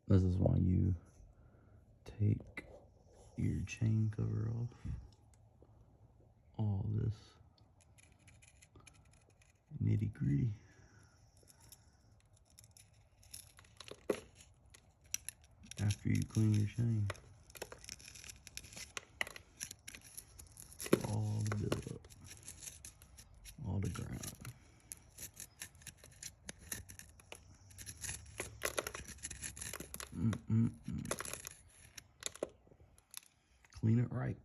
This is why you take your chain cover off. All this nitty gritty. After you clean your chain, all the buildup, all the ground. Clean it right.